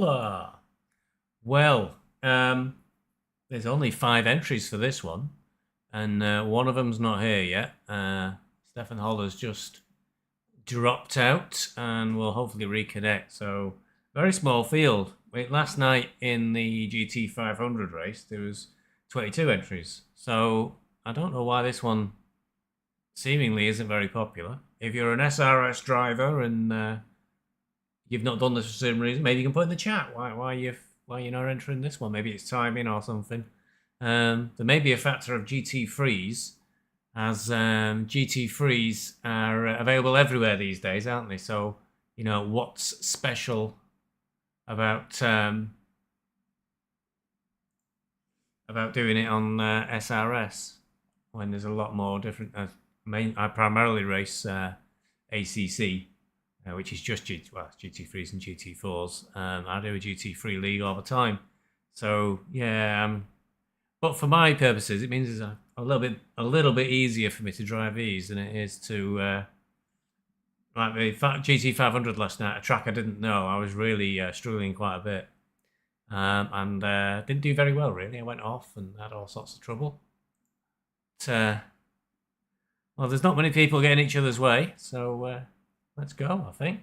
Hola. Well, there's only 5 entries for this one, and one of them's not here yet. Stefan Holler's just dropped out and will hopefully reconnect. So, very small field. Last night in the GT500 race, there was 22 entries. So, I don't know why this one seemingly isn't very popular. If you're an SRS driver and you've not done this for some reason, maybe you can put in the chat why you're not entering this one. Maybe it's timing or something. There may be a factor of GT3s, as GT3s are available everywhere these days, aren't they? So, you know, what's special about doing it on SRS when there's a lot more different? I primarily race ACC, which is just GT3s and GT4s. I do a GT3 league all the time. So yeah, but for my purposes, it means it's a little bit easier for me to drive these than it is to like the GT500 last night, a track I didn't know. I was really struggling quite a bit, and didn't do very well really. I went off and had all sorts of trouble. But, well, there's not many people getting each other's way, so let's go, I think.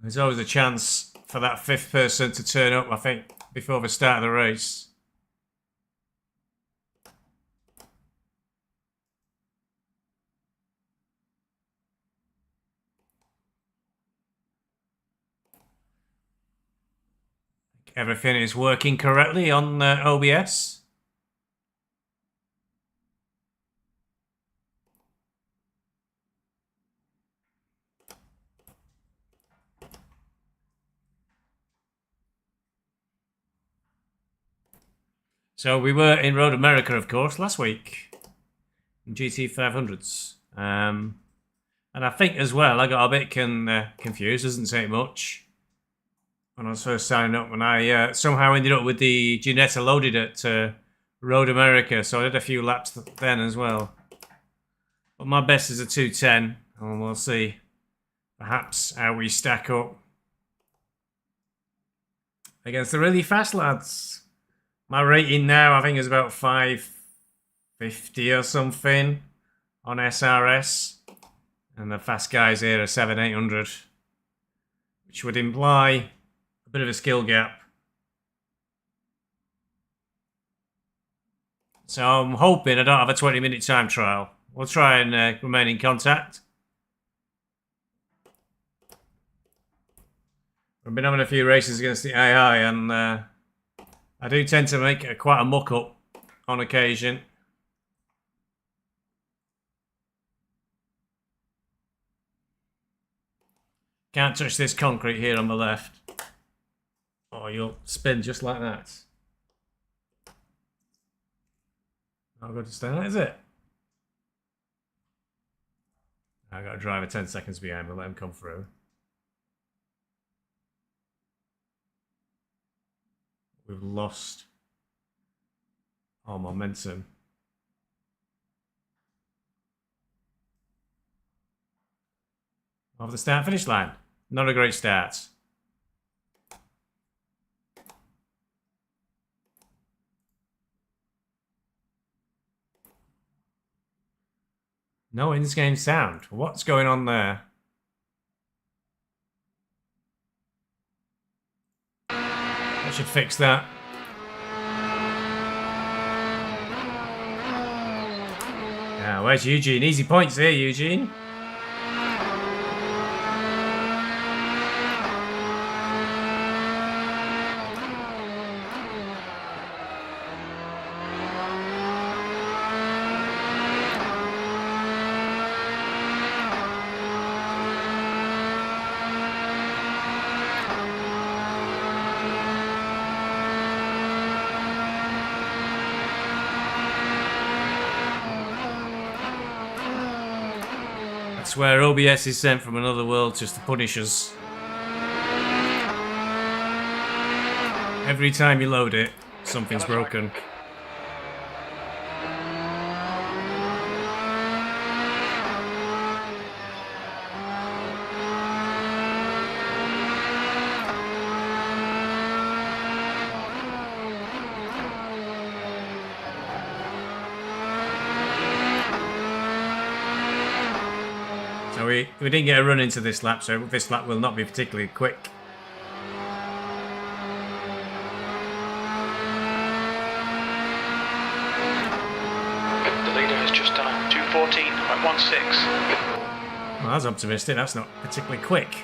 There's always a chance for that 5th person to turn up, I think, before the start of the race. Everything is working correctly on OBS. So we were in Road America, of course, last week in GT500s. And I think as well, I got a bit confused, doesn't take much. When I was first signing up, when I somehow ended up with the Ginetta loaded at Road America, so I did a few laps then as well. But my best is a 2:10, and we'll see perhaps how we stack up against the really fast lads. My rating now, I think, is about 550 or something on SRS, and the fast guys here are 700-800, which would imply a bit of a skill gap. So I'm hoping I don't have a 20-minute time trial. We'll try and remain in contact. We've been having a few races against the AI, and I do tend to make quite a muck-up on occasion. Can't touch this concrete here on the left, or you'll spin just like that. Not good to stay on, is it? I've got a driver 10 seconds behind, but let him come through. We've lost our momentum. Off the start-finish line. Not a great start. No in-game sound. What's going on there? I should fix that. Now, where's Eugene? Easy points here, Eugene. I swear OBS is sent from another world just to punish us. Every time you load it, something's broken. So we didn't get a run into this lap, so this lap will not be particularly quick. The leader has just done a 2:14.16. Well, that's optimistic. That's not particularly quick.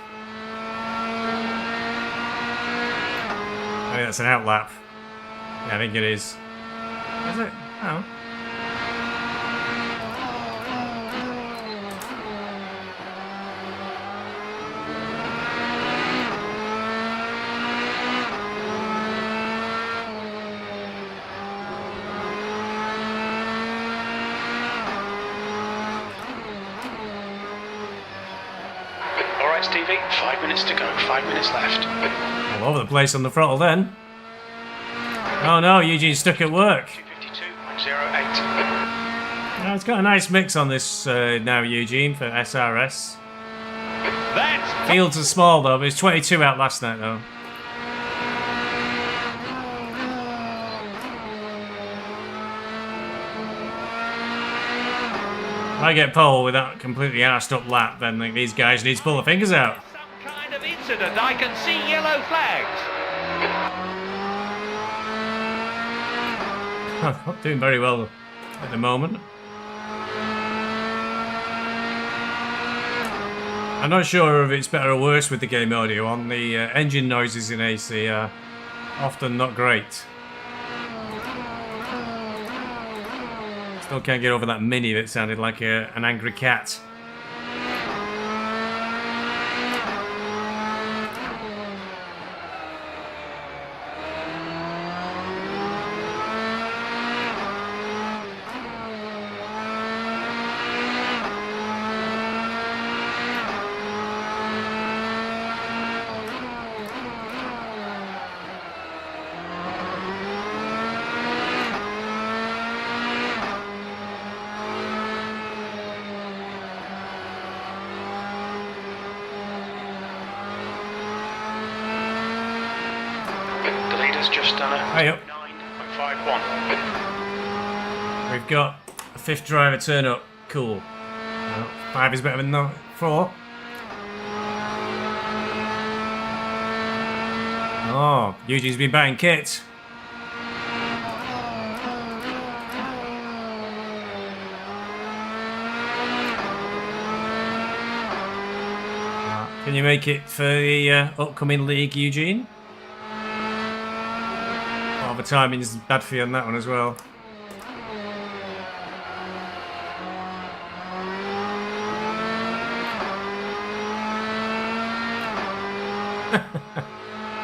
I think that's an out lap. Yeah, I think it is. Is it? Oh. Stevie, 5 minutes to go, 5 minutes left. All over the place on the throttle then. Oh no, Eugene's stuck at work. 2:52.08. No, it's got a nice mix on this now, Eugene, for SRS. Fields are small though, but it's 22 out last night though. If I get pole with that completely arsed up lap, then these guys need to pull their fingers out. Some kind of incident. I can see yellow flags. Not doing very well at the moment. I'm not sure if it's better or worse with the game audio on. The engine noises in AC are often not great. Still can't get over that Mini that sounded like an angry cat. Just done a 9.51. We've got a fifth driver turn up. Cool. Well, 5 is better than 4. Oh, Eugene's been batting kit. Can you make it for the upcoming league, Eugene? The timing's bad for you on that one as well.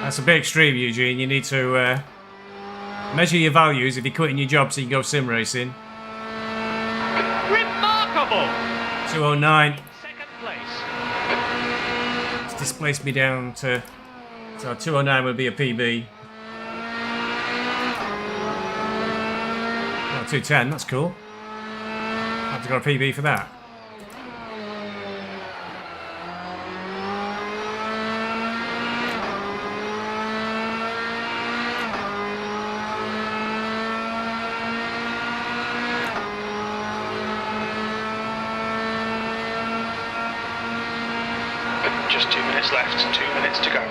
That's a bit extreme, Eugene. You need to measure your values if you're quitting your job so you can go sim racing. Remarkable! 209. Second place. It's displaced me down to... So 209 would be a PB. 210, that's cool. I've got a PB for that. Just 2 minutes left, 2 minutes to go.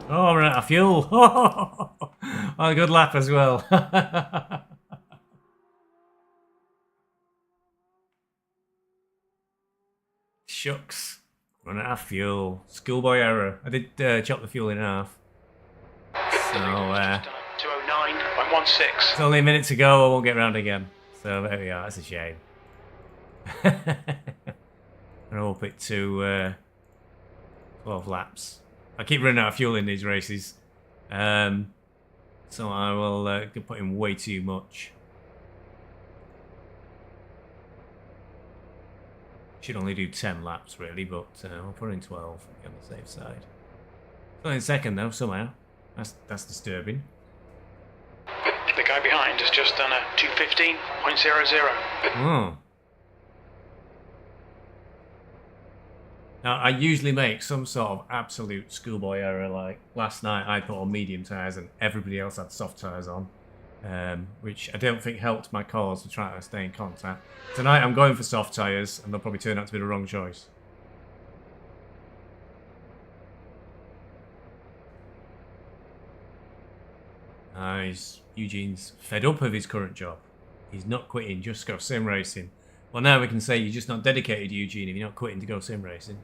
Oh, we're out of fuel. Oh, a good lap as well. Shucks. Run out of fuel. Schoolboy error. I did chop the fuel in half. So, 209.16. it's only a minute to go. I won't get round again. So there we are. That's a shame. I hope it to 12 laps. I keep running out of fuel in these races. So I will put in way too much. Should only do 10 laps really, but I'll put in 12 on the safe side. Still in second though, somehow. That's disturbing. The guy behind has just done a 2:15.00. Oh. Now, I usually make some sort of absolute schoolboy error, like last night I put on medium tyres and everybody else had soft tyres on, which I don't think helped my cause to try to stay in contact. Tonight I'm going for soft tyres and they'll probably turn out to be the wrong choice. Eugene's fed up of his current job. He's not quitting just to go sim racing. Well, now we can say you're just not dedicated, Eugene, if you're not quitting to go sim racing.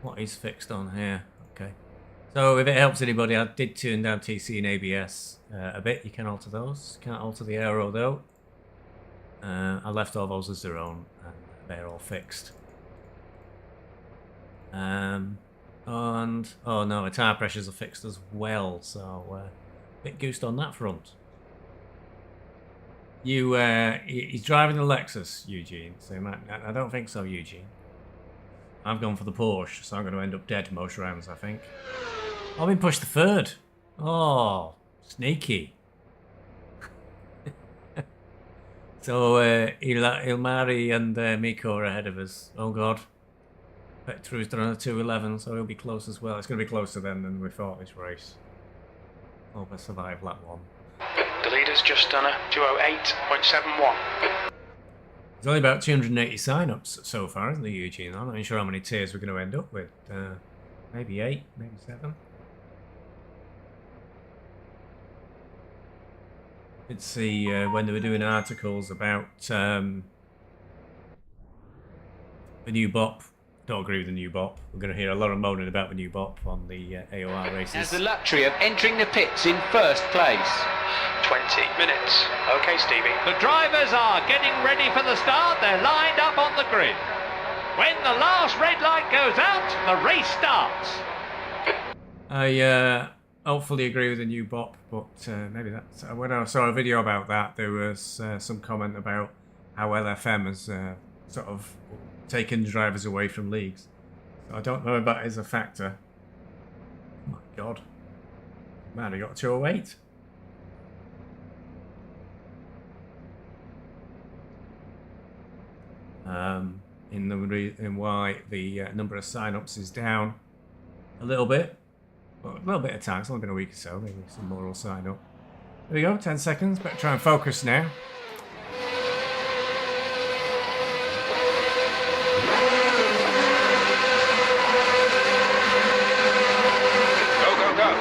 What is fixed on here? Okay. So if it helps anybody, I did turn down TC and ABS a bit. You can alter those. Can't alter the aero though. I left all those as their own, and they're all fixed. And oh no, the tyre pressures are fixed as well, so a bit goosed on that front. He's driving the Lexus, Eugene. So I don't think so, Eugene. I've gone for the Porsche, so I'm going to end up dead most rounds, I think. I've been pushed to third. Oh, sneaky. So Ilmari and Miko are ahead of us. Oh god. Petru's done on a 2:11, so he'll be close as well. It's going to be closer then than we thought this race. Hope I survive lap 1. The leader's just done a 2:08.71. There's only about 280 sign-ups so far, isn't there, Eugene? I'm not even sure how many tiers we're going to end up with. Maybe 8, maybe 7. Let's see when they were doing articles about the new BOP. Don't agree with the new BOP. We're going to hear a lot of moaning about the new BOP on the AOR races. Has the luxury of entering the pits in first place. 20 minutes. Okay, Stevie. The drivers are getting ready for the start. They're lined up on the grid. When the last red light goes out, the race starts. I hopefully agree with the new BOP, but maybe that's... When I saw a video about that, there was some comment about how LFM has sort of taken drivers away from leagues. So I don't know if that is a factor. Oh my god. Man, I got 208. In why the number of sign-ups is down a little bit. Well, a little bit of time. It's only been a week or so. Maybe some more will sign up. There we go. 10 seconds. Better try and focus now. Go, go, go.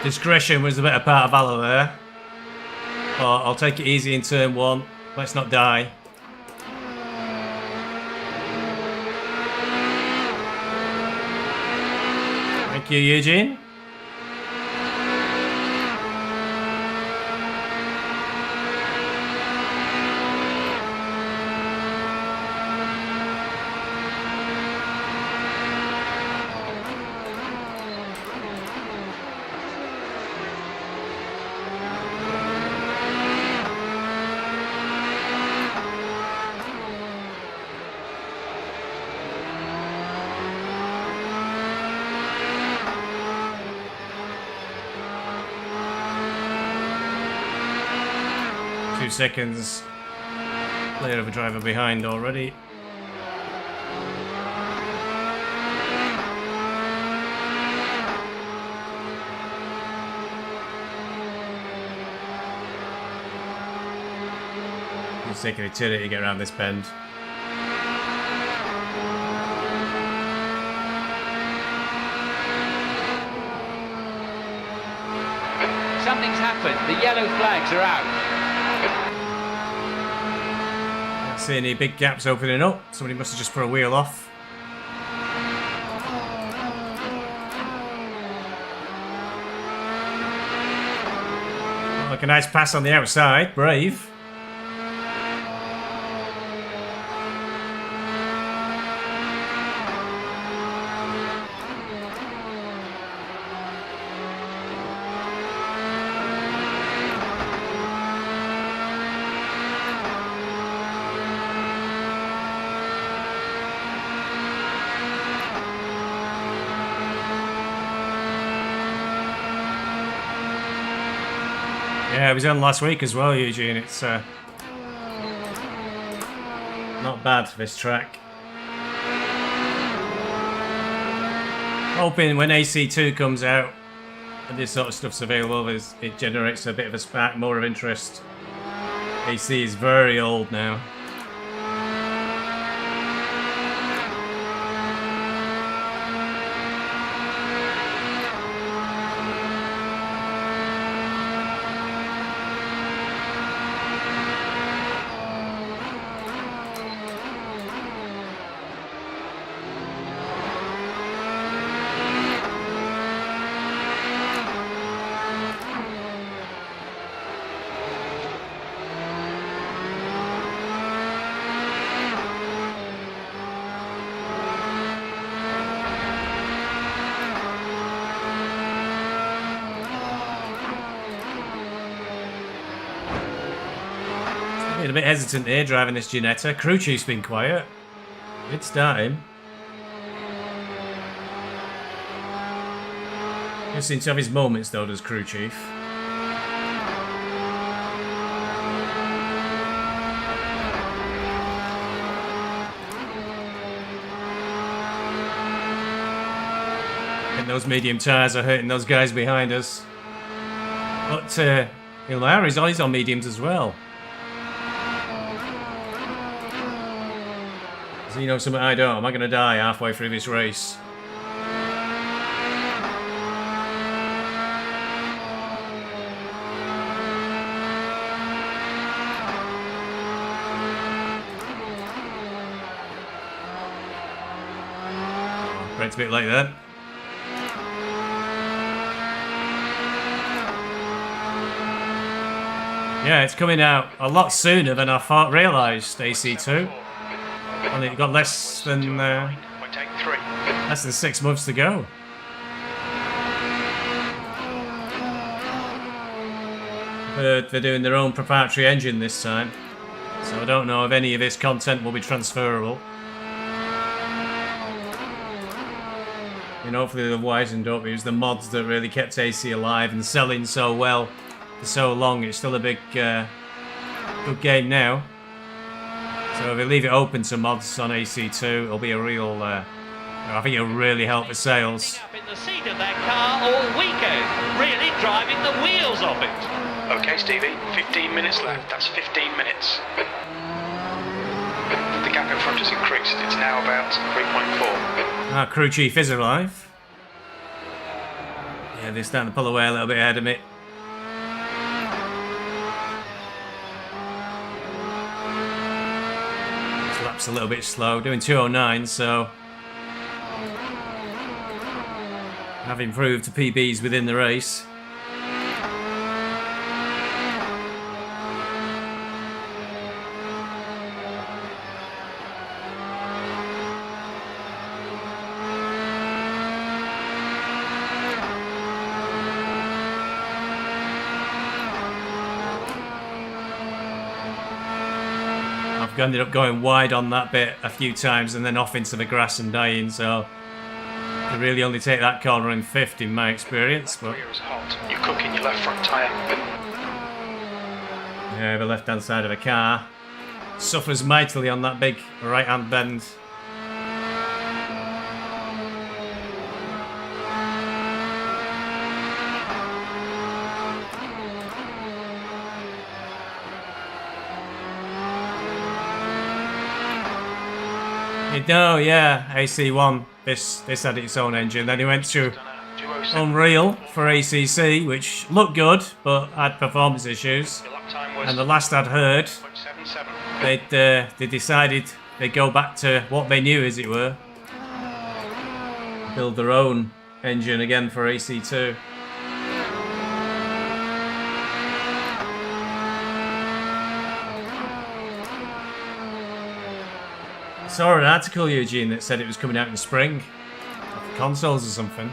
Discretion was a better part of valor there. But I'll take it easy in turn 1. Let's not die. Thank you, Eugene. Seconds clear of a driver behind already. It's taking eternity to get around this bend. flags are out. Can't see any big gaps opening up. Somebody must have just put a wheel off. Like a nice pass on the outside. Brave. Yeah, it was on last week as well, Eugene. It's not bad, this track. Hoping when AC2 comes out and this sort of stuff's available, it generates a bit of a spark, more of interest. AC is very old now. A bit hesitant here driving this Ginetta. Crew chief's been quiet. Did start him. He seems to have his moments though, does crew chief. I think those medium tyres are hurting those guys behind us. But Hilari's always on mediums as well. So you know something I don't. Am I going to die halfway through this race? Brakes a bit like that. Yeah, it's coming out a lot sooner than I realised, AC2. Only got less than 6 months to go. They're doing their own proprietary engine this time, so I don't know if any of this content will be transferable. And hopefully they've wisened up. It was the mods that really kept AC alive and selling so well for so long. It's still a big, good game now. So if they leave it open to mods on AC2, it'll be a real, I think it'll really help with sales. Up in the seat of that car all weekend, really driving the wheels off it. Okay, Stevie, 15 minutes left. That's 15 minutes. The gap in front has increased. It's now about 3.4. Our crew chief is alive. Yeah, they're starting to pull away a little bit ahead of me. This lap's a little bit slow, doing 209, so I've improved to PBs within the race. I've ended up going wide on that bit a few times and then off into the grass and dying, so you really only take that corner in fifth in my experience. But Rear is hot. You're cooking your left front tyre. yeah, the left hand side of the car suffers mightily on that big right hand bend. No, yeah, AC1. This had its own engine. Then he went to unreal for ACC, which looked good, but had performance issues. Your lap time was And the last I'd heard, 0.77. they decided they'd go back to what they knew, as it were. Build their own engine again for AC2. I saw an article, Eugene, that said it was coming out in the spring. Consoles or something.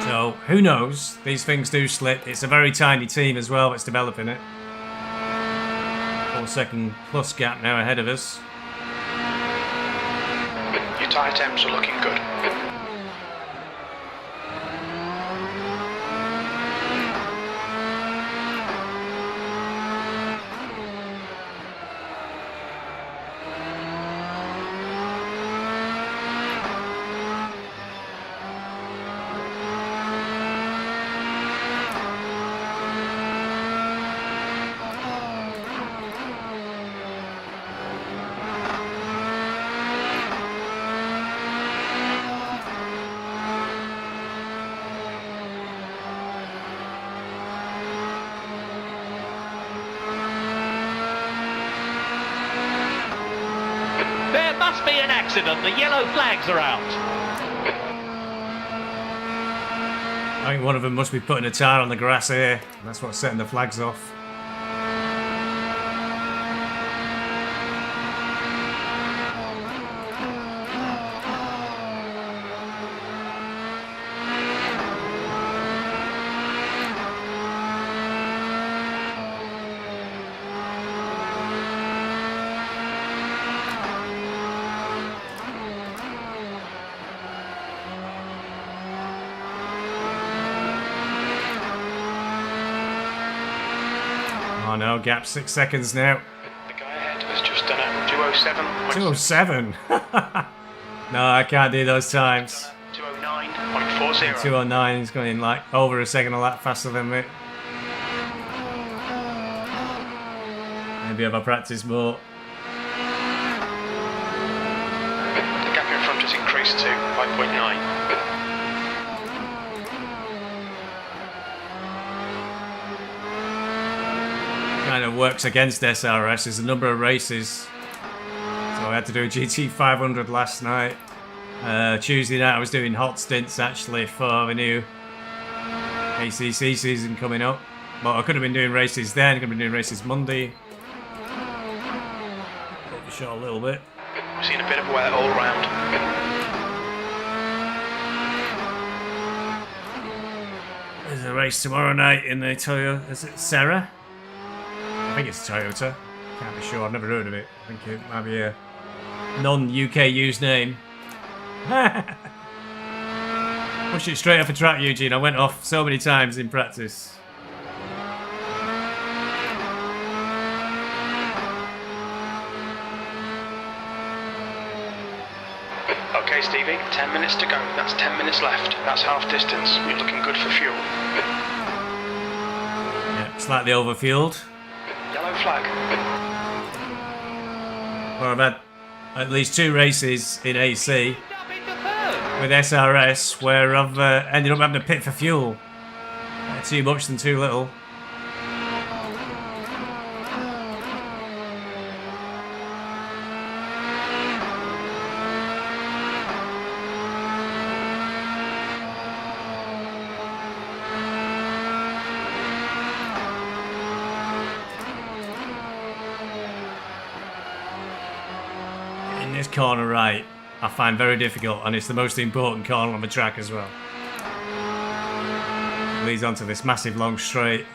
So, who knows? These things do slip. It's a very tiny team as well that's developing it. 4 second plus gap now ahead of us. Your tyre temps are looking good. There must be an accident. The yellow flags are out. I think one of them must be putting a tyre on the grass here. And that's what's setting the flags off. Oh no, gap 6 seconds now. The guy ahead has just done a 207. 207? No, I can't do those times. 209.40. 209 is going like over a second a lap faster than me. Maybe if I practice more. The gap in front has increased to 5.9. Kind of works against SRS. There's a number of races. So I had to do a GT500 last night. Tuesday night I was doing hot stints actually for the new ACC season coming up. But I could have been doing races then. I could have been doing races Monday. Overshot a little bit. We've seen a bit of wear all round. There's a race tomorrow night in the Toyota. Is it Sarah? I think it's Toyota. Can't be sure. I've never heard of it. I think it might be a non-UK used name. Push it straight off a track, Eugene. I went off so many times in practice. Okay, Stevie, 10 minutes to go. That's 10 minutes left. That's half distance. You're looking good for fuel. Yeah, slightly overfueled. Yellow flag. Well, I've had at least 2 races in AC Up into third. with SRS where I've ended up having to pit for fuel. Too much than too little. In this corner right, I find very difficult, and it's the most important corner on the track as well. Leads onto this massive long straight.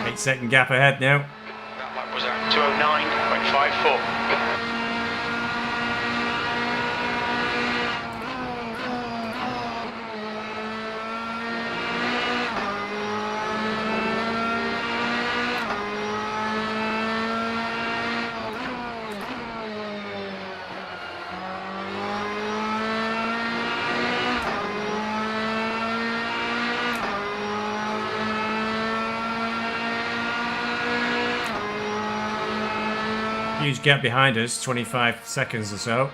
8 second gap ahead now. That lap was at 209.54. Huge gap behind us, 25 seconds or so.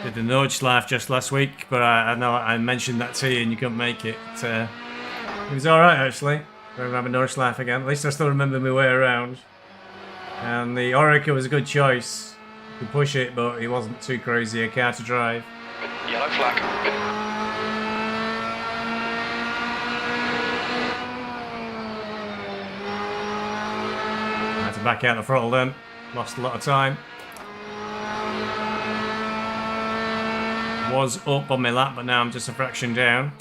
Did the Nordschleife just last week, but I know I mentioned that to you and you couldn't make it. It was alright actually. Going to have a Nordschleife again. At least I still remember my way around. And the Orica was a good choice. You could push it, but it wasn't too crazy a car to drive. Yellow flag. I had to back out the throttle then. Lost a lot of time. Was up on my lap, but now I'm just a fraction down.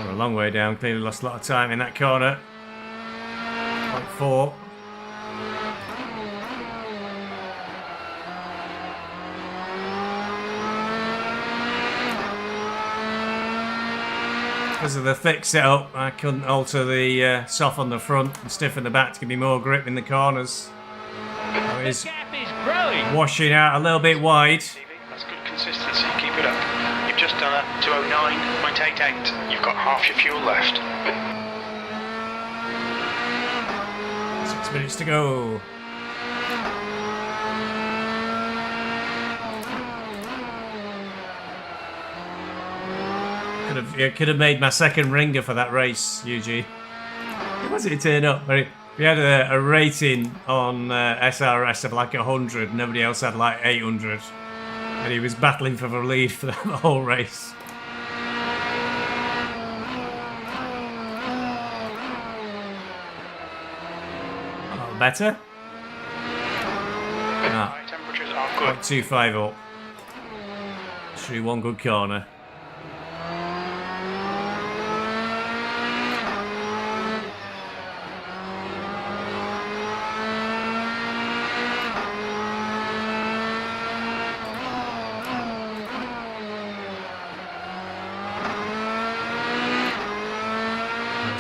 We're a long way down. Clearly lost a lot of time in that corner. 0.4. Because of the thick setup, I couldn't alter the soft on the front and stiffen the back to give me more grip in the corners. So it is washing out a little bit wide. That's good consistency, keep it up. You've just done a 209.88. You've got half your fuel left. 6 minutes to go. Could have made my second ringer for that race, UG. How was it turn up? We had a rating on SRS of like 100. Nobody else had like 800. And he was battling for the lead for the whole race. A little better. High temperatures are good. 0.25 up. Through one good corner.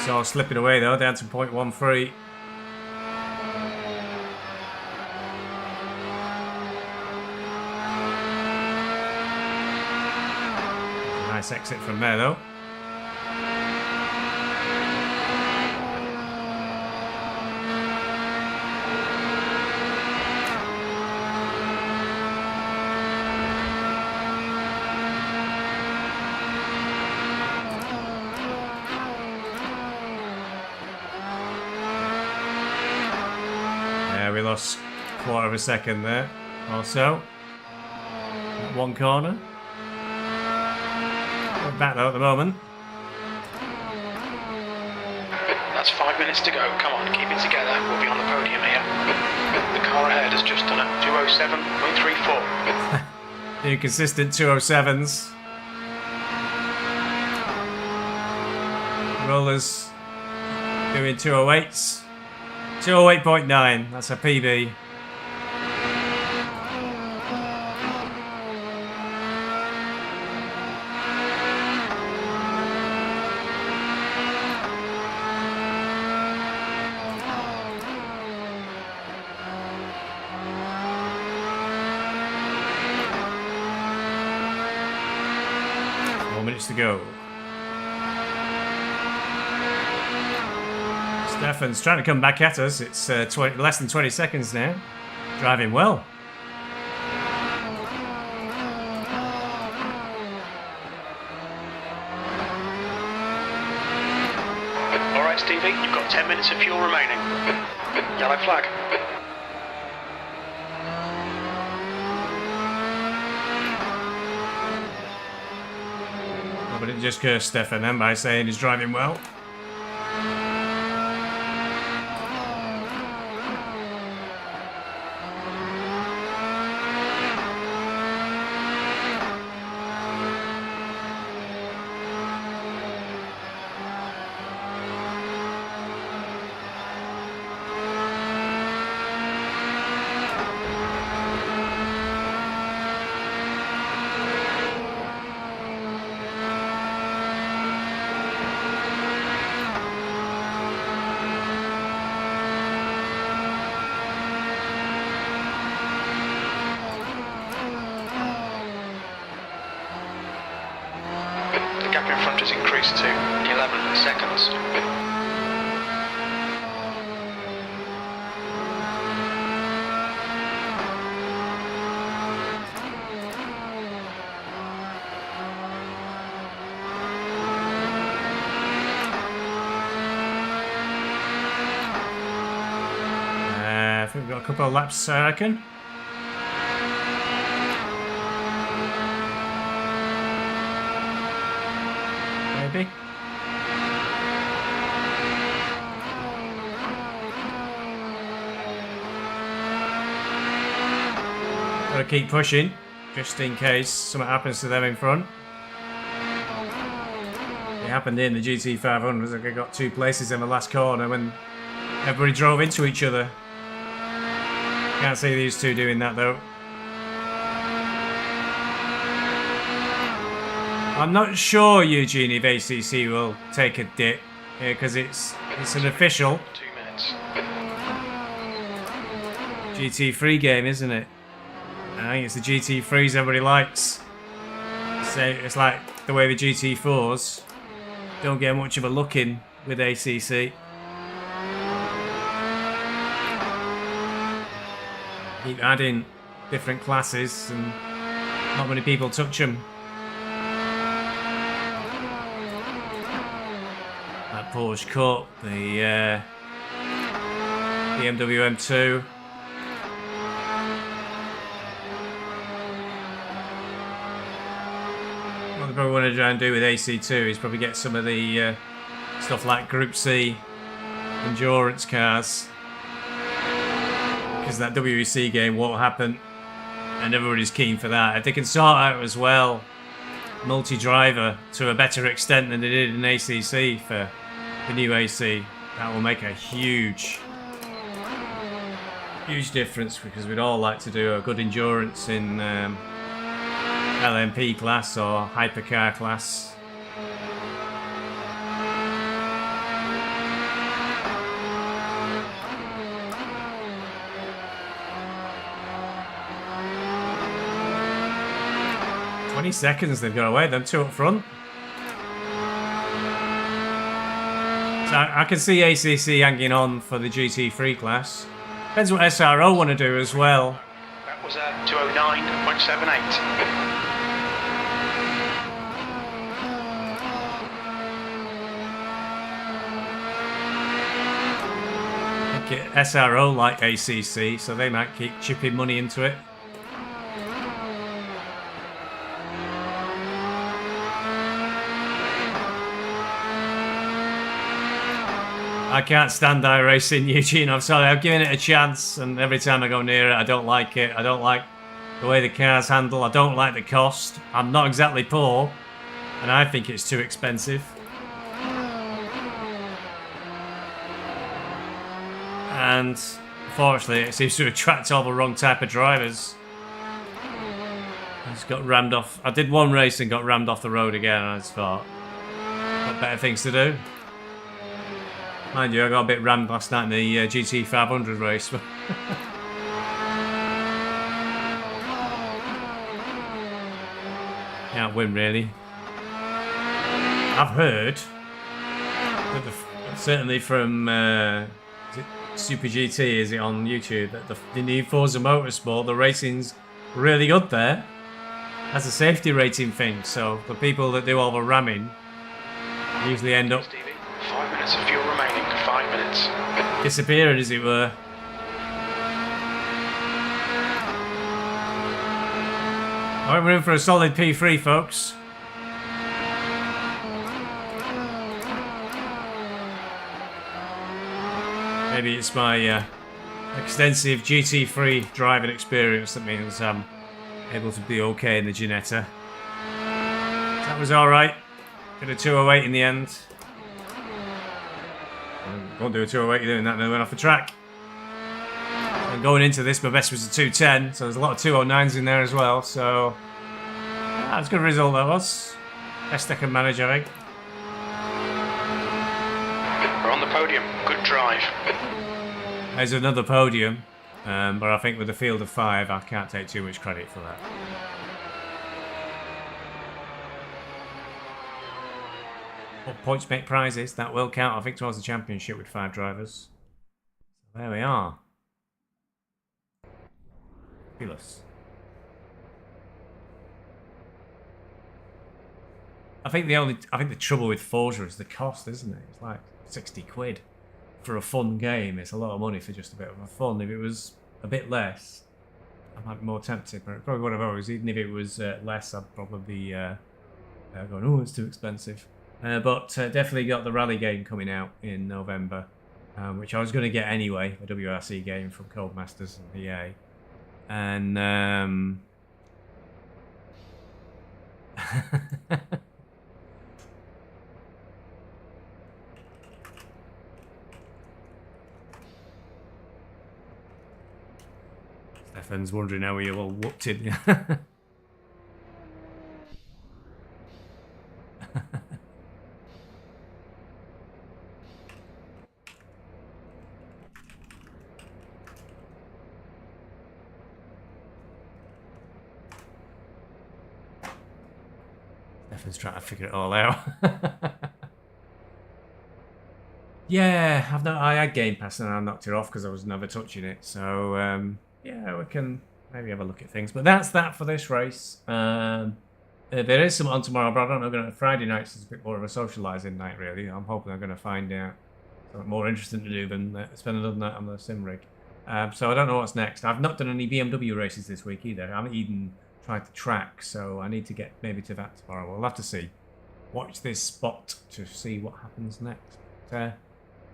So slipping away though, down to 0.13. Nice exit from there though. We lost a quarter of a second there, or so. One corner. We're back though at the moment. That's 5 minutes to go. Come on, keep it together. We'll be on the podium here. The car ahead has just done a 207.34. New consistent 207s. Rollers doing 208s. 208.9, that's a PB. Minutes to go. Stefan's trying to come back at us. It's less than 20 seconds now. Driving well. All right, Stevie, you've got 10 minutes of fuel remaining. Yellow flag. But it just cursed Stefan then by saying he's driving well. gap in front has increased to 11 seconds. I think we've got a couple of laps, I reckon. Maybe. Gotta keep pushing, just in case something happens to them in front. It happened in the GT500s. I got 2 places in the last corner when everybody drove into each other. Can't see these two doing that though. I'm not sure, Eugene, if ACC will take a dip here because it's an official 2 minutes. GT3 game, isn't it? I think it's the GT3s everybody likes. So it's like the way the GT4s don't get much of a look in with ACC. Keep adding different classes and not many people touch them. That Porsche Cup, the BMW M2. What they probably want to try and do with AC2 is probably get some of the stuff like Group C endurance cars. Because that WEC game won't happen and everybody's keen for that. If they can sort out as well multi-driver to a better extent than they did in ACC for the new AC, that will make a huge difference, because we'd all like to do a good endurance in LMP class or hypercar class. Seconds they've got away, them 2 up front. So I can see ACC hanging on for the GT3 class. Depends what SRO want to do as well. That was a 209.78. I think SRO like ACC, so they might keep chipping money into it. I can't stand iRacing, Eugene. I'm sorry. I've given it a chance, and every time I go near it, I don't like it. I don't like the way the cars handle. I don't like the cost. I'm not exactly poor, and I think it's too expensive. And unfortunately, it seems to attract all the wrong type of drivers. I just got rammed off. I did one race and got rammed off the road again, and I just thought, got better things to do. Mind you, I got a bit rammed last night in the GT500 race. Can't win, really. I've heard, that certainly from is it Super GT, is it on YouTube, that the new Forza Motorsport, the racing's really good there. That's a safety rating thing, so the people that do all the ramming usually end up 5 minutes of fuel remaining. 5 minutes. disappearing, as it were. Alright, we're in for a solid P3, folks. Maybe it's my extensive GT3 driving experience that means I'm able to be okay in the Ginetta. That was alright. Did a 208 in the end. Won't do a 208 doing that, then went off the track. And going into this, my best was a 210, so there's a lot of 209s in there as well, so that's a good result, that was. Best I can manage, I think. We're on the podium. Good drive. There's another podium, but I think with a field of 5, I can't take too much credit for that. What points make prizes? That will count, I think, towards the championship with 5 drivers. So there we are. Fabulous. I think the trouble with Forza is the cost, isn't it? It's like 60 quid for a fun game. It's a lot of money for just a bit of a fun. If it was a bit less, I might be more tempted, but probably one of those. Even if it was less, I'd probably be going, oh, it's too expensive. But definitely got the rally game coming out in November, which I was going to get anyway, a WRC game from Codemasters and EA. And Stefan's wondering how we all whooped it. Stefan's trying to figure it all out. Yeah, I had Game Pass and I knocked it off because I was never touching it. So yeah, we can maybe have a look at things. But that's that for this race. There is some on tomorrow, but I don't know. Friday nights is a bit more of a socialising night, really. I'm hoping I'm going to find out something more interesting to do than spend another night on the sim rig. So I don't know what's next. I've not done any BMW races this week either. I haven't even tried to track, so I need to get maybe to that tomorrow. We'll have to see. Watch this spot to see what happens next. But,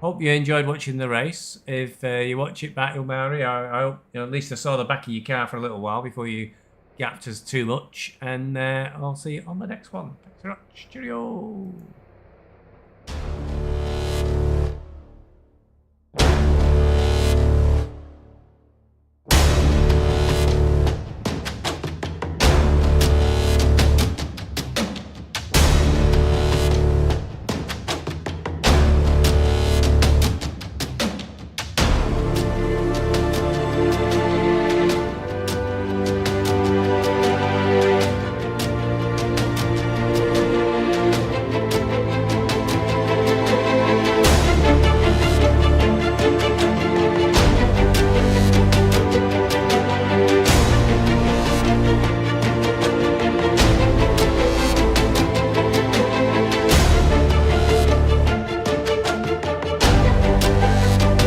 hope you enjoyed watching the race. If you watch it back, Ilmari, I hope at least I saw the back of your car for a little while before you gapped us too much. And I'll see you on the next one. Thanks very much. Cheerio.